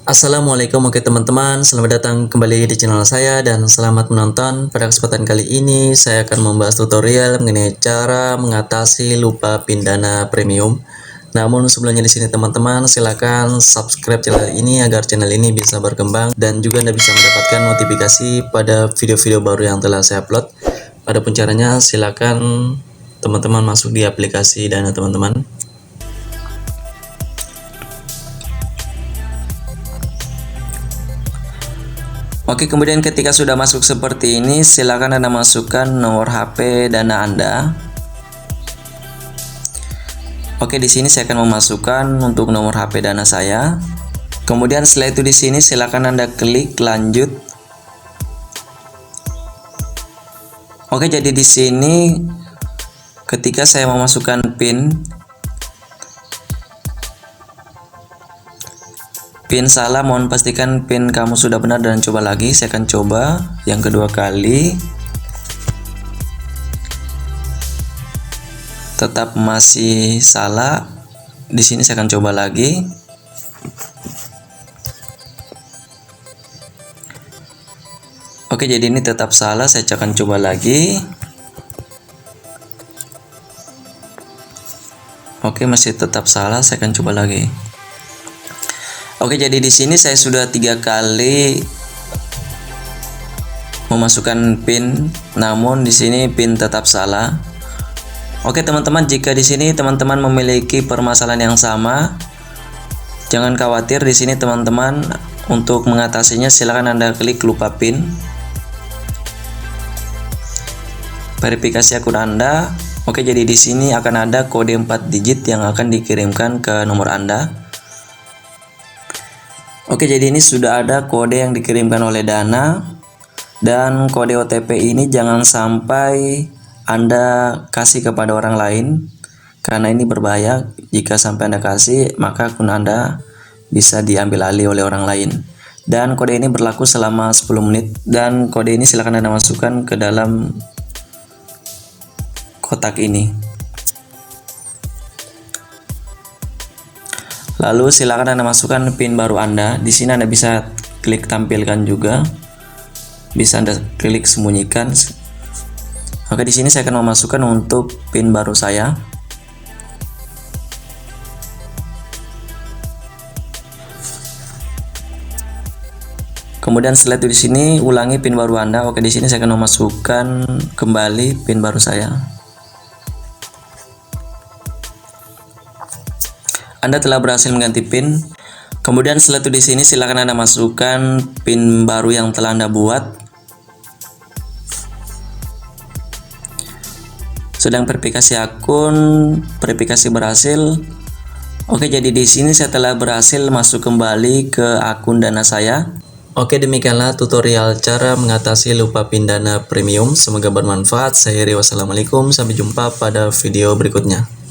Assalamualaikum oke teman-teman, selamat datang kembali di channel saya dan selamat menonton. Pada kesempatan kali ini saya akan membahas tutorial mengenai cara mengatasi lupa PIN Dana Premium. Namun sebelumnya di sini teman-teman silakan subscribe channel ini agar channel ini bisa berkembang dan juga Anda bisa mendapatkan notifikasi pada video-video baru yang telah saya upload. Adapun caranya silakan teman-teman masuk di aplikasi Dana teman-teman. Oke, kemudian ketika sudah masuk seperti ini, silakan Anda masukkan nomor HP Dana Anda. Oke, di sini saya akan memasukkan untuk nomor HP Dana saya. Kemudian setelah itu di sini silakan Anda klik lanjut. Oke, jadi di sini ketika saya memasukkan PIN salah, mohon pastikan PIN kamu sudah benar dan coba lagi. Saya akan coba yang kedua kali. Tetap masih salah. Di sini saya akan coba lagi. Oke, jadi ini tetap salah. Saya akan coba lagi. Oke, masih tetap salah. Saya akan coba lagi. Oke, jadi di sini saya sudah 3 kali memasukkan PIN, namun di sini PIN tetap salah. Oke teman-teman, jika di sini teman-teman memiliki permasalahan yang sama, jangan khawatir. Di sini teman-teman untuk mengatasinya silakan Anda klik lupa PIN, verifikasi akun Anda. Oke, jadi di sini akan ada kode 4 digit yang akan dikirimkan ke nomor Anda. Oke, jadi ini sudah ada kode yang dikirimkan oleh Dana, dan kode OTP ini jangan sampai Anda kasih kepada orang lain karena ini berbahaya. Jika sampai Anda kasih, maka akun Anda bisa diambil alih oleh orang lain. Dan kode ini berlaku selama 10 menit, dan kode ini silakan Anda masukkan ke dalam kotak ini. Lalu silakan Anda masukkan PIN baru Anda. Di sini Anda bisa klik tampilkan juga, bisa Anda klik sembunyikan. Oke, di sini saya akan memasukkan untuk PIN baru saya. Kemudian setelah itu di sini ulangi PIN baru Anda. Oke, di sini saya akan memasukkan kembali PIN baru saya. Anda telah berhasil mengganti PIN. Kemudian setelah itu di sini silakan Anda masukkan PIN baru yang telah Anda buat. Sedang verifikasi akun, verifikasi berhasil. Oke, jadi di sini saya telah berhasil masuk kembali ke akun Dana saya. Oke, demikianlah tutorial cara mengatasi lupa PIN Dana Premium. Semoga bermanfaat. Saya Heri, wassalamualaikum, sampai jumpa pada video berikutnya.